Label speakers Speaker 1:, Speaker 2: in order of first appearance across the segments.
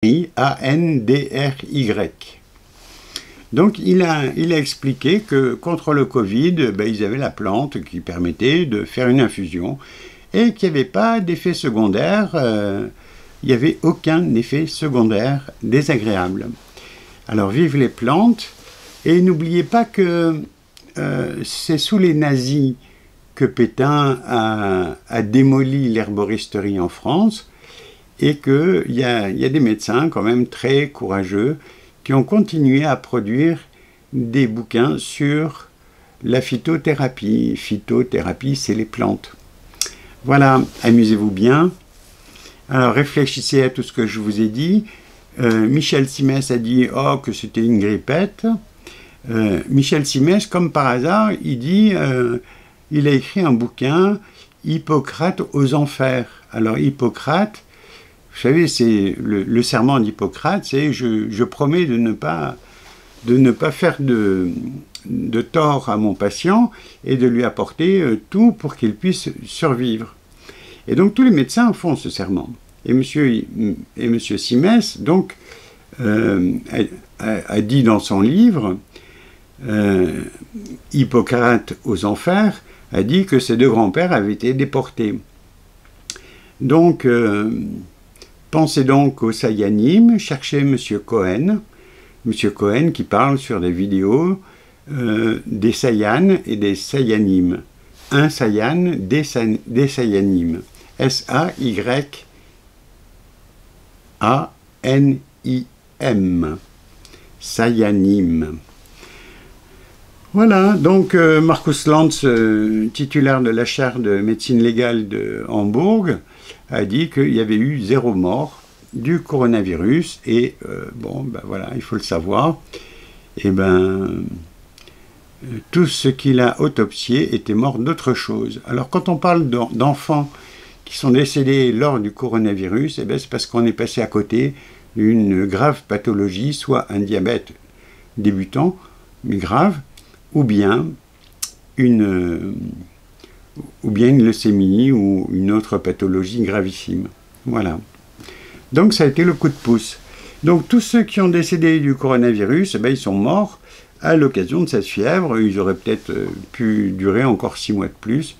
Speaker 1: Andry. Donc il a expliqué que contre le Covid, ils avaient la plante qui permettait de faire une infusion et qu'il n'y avait pas d'effet secondaire, il n'y avait aucun effet secondaire désagréable. Alors vive les plantes, et n'oubliez pas que c'est sous les nazis que Pétain a démoli l'herboristerie en France, et qu'il y a des médecins quand même très courageux qui ont continué à produire des bouquins sur la phytothérapie. Phytothérapie, c'est les plantes. Voilà, amusez-vous bien. Alors réfléchissez à tout ce que je vous ai dit. Michel Simès a dit que c'était une grippette. Michel Simès, comme par hasard, il a écrit un bouquin, Hippocrate aux enfers. Alors Hippocrate, vous savez, c'est le serment d'Hippocrate, c'est je promets de ne pas faire de tort à mon patient et de lui apporter tout pour qu'il puisse survivre. Et donc tous les médecins font ce serment. Et monsieur Simès donc a dit dans son livre, Hippocrate aux enfers, a dit que ses deux grands-pères avaient été déportés. Donc pensez donc au Sayanim, cherchez M. Cohen qui parle sur des vidéos des Sayanes et des Sayanim. Un Sayan, des Sayanim. S-A-Y-A-N-I-M. Sayanim. Voilà, donc Markus Lanz, titulaire de la chaire de médecine légale de Hambourg, a dit qu'il y avait eu 0 mort du coronavirus, et voilà, il faut le savoir, et tout ce qu'il a autopsié était mort d'autre chose. Alors quand on parle d'enfants qui sont décédés lors du coronavirus, c'est parce qu'on est passé à côté d'une grave pathologie, soit un diabète débutant, mais grave, ou bien une leucémie ou une autre pathologie gravissime. Voilà. Donc ça a été le coup de pouce. Donc tous ceux qui ont décédé du coronavirus, ils sont morts à l'occasion de cette fièvre. Ils auraient peut-être pu durer encore 6 mois de plus.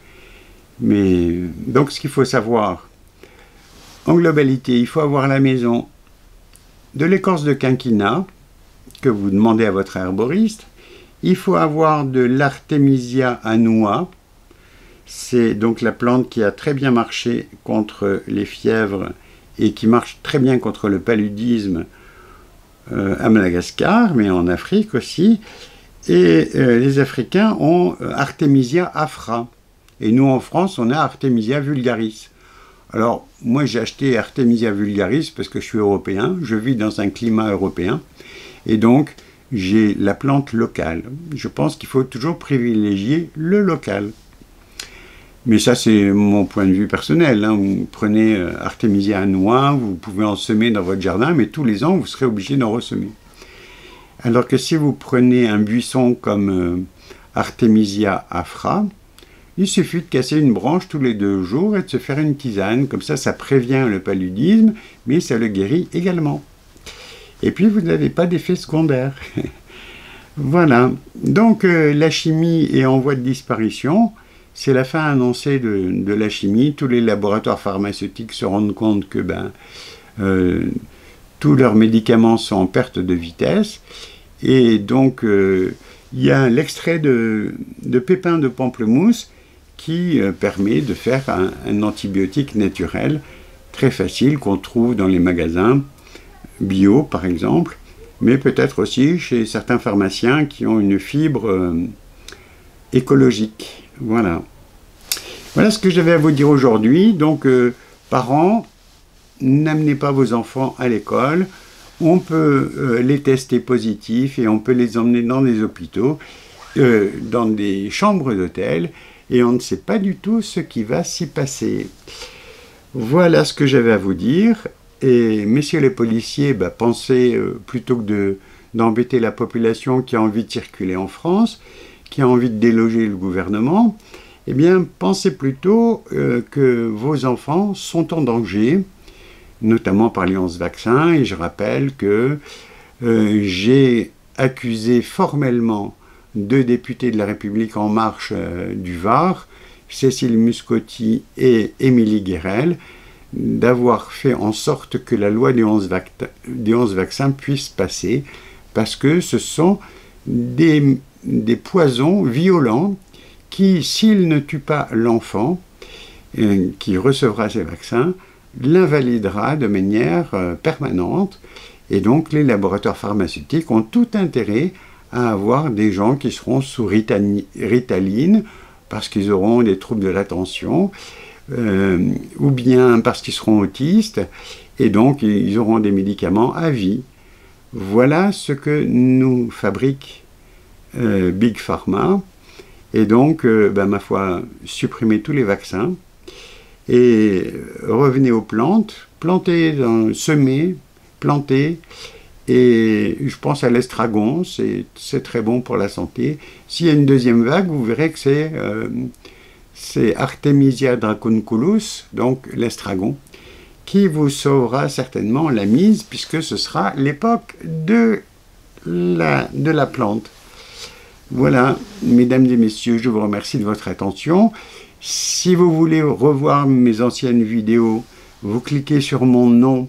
Speaker 1: Mais donc ce qu'il faut savoir, en globalité, il faut avoir à la maison de l'écorce de quinquina que vous demandez à votre herboriste. Il faut avoir de l'artémisia à noix. C'est donc la plante qui a très bien marché contre les fièvres et qui marche très bien contre le paludisme à Madagascar, mais en Afrique aussi. Et les Africains ont Artemisia afra. Et nous, en France, on a Artemisia vulgaris. Alors, moi, j'ai acheté Artemisia vulgaris parce que je suis européen, je vis dans un climat européen, et donc j'ai la plante locale. Je pense qu'il faut toujours privilégier le local. Mais ça, c'est mon point de vue personnel. Vous prenez Artemisia à noix, vous pouvez en semer dans votre jardin, mais tous les ans, vous serez obligé d'en ressemer. Alors que si vous prenez un buisson comme Artemisia afra, il suffit de casser une branche tous les 2 jours et de se faire une tisane. Comme ça, ça prévient le paludisme, mais ça le guérit également. Et puis, vous n'avez pas d'effet secondaire. Voilà. Donc, la chimie est en voie de disparition. C'est la fin annoncée de la chimie. Tous les laboratoires pharmaceutiques se rendent compte que tous leurs médicaments sont en perte de vitesse. Et donc, il y a l'extrait de pépins de pamplemousse qui permet de faire un antibiotique naturel très facile qu'on trouve dans les magasins bio, par exemple, mais peut-être aussi chez certains pharmaciens qui ont une fibre écologique. Voilà. Voilà ce que j'avais à vous dire aujourd'hui. Donc, parents, n'amenez pas vos enfants à l'école. On peut les tester positifs et on peut les emmener dans des hôpitaux, dans des chambres d'hôtel, et on ne sait pas du tout ce qui va s'y passer. Voilà ce que j'avais à vous dire. Et messieurs les policiers, pensez plutôt que d'embêter la population qui a envie de circuler en France, qui a envie de déloger le gouvernement, eh bien pensez plutôt que vos enfants sont en danger, notamment par l'Alliance Vaccin, et je rappelle que j'ai accusé formellement 2 députés de la République En Marche du Var, Cécile Muscotti et Émilie Guérel, d'avoir fait en sorte que la loi des 11 vaccins puisse passer, parce que ce sont des poisons violents qui, s'ils ne tuent pas l'enfant qui recevra ces vaccins, l'invalidera de manière permanente. Et donc les laboratoires pharmaceutiques ont tout intérêt à avoir des gens qui seront sous Ritaline, parce qu'ils auront des troubles de l'attention, ou bien parce qu'ils seront autistes, et donc ils auront des médicaments à vie. Voilà ce que nous fabrique Big Pharma, et donc, ma foi, supprimez tous les vaccins, et revenez aux plantes, plantez, semez, plantez, et je pense à l'estragon, c'est très bon pour la santé. S'il y a une deuxième vague, vous verrez que c'est Artemisia draconculus, donc l'estragon, qui vous sauvera certainement la mise, puisque ce sera l'époque de la plante. Voilà, mesdames et messieurs, je vous remercie de votre attention. Si vous voulez revoir mes anciennes vidéos, vous cliquez sur mon nom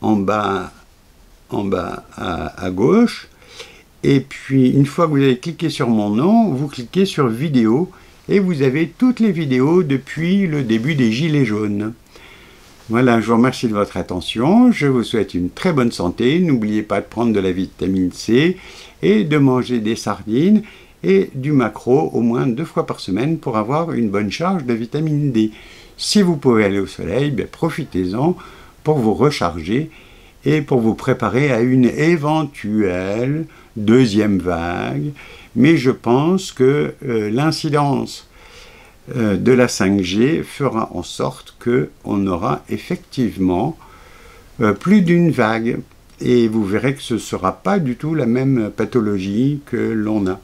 Speaker 1: en bas à gauche, et puis une fois que vous avez cliqué sur mon nom, vous cliquez sur vidéo, et vous avez toutes les vidéos depuis le début des Gilets jaunes. Voilà, je vous remercie de votre attention, je vous souhaite une très bonne santé, n'oubliez pas de prendre de la vitamine C, et de manger des sardines, et du maquereau au moins 2 fois par semaine pour avoir une bonne charge de vitamine D. Si vous pouvez aller au soleil, profitez-en pour vous recharger, et pour vous préparer à une éventuelle deuxième vague. Mais je pense que l'incidence de la 5G fera en sorte qu'on aura effectivement plus d'une vague. Et vous verrez que ce ne sera pas du tout la même pathologie que l'on a.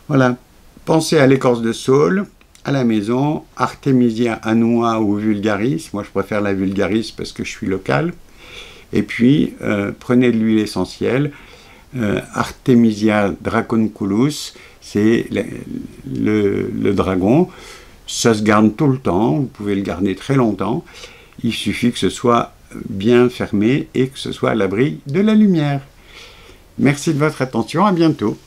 Speaker 1: Voilà. Pensez à l'écorce de saule, à la maison, Artemisia annua ou vulgaris. Moi, je préfère la vulgaris parce que je suis local. Et puis, prenez de l'huile essentielle, Artemisia draconculus, c'est le dragon. Ça se garde tout le temps, vous pouvez le garder très longtemps. Il suffit que ce soit bien fermé et que ce soit à l'abri de la lumière. Merci de votre attention, à bientôt.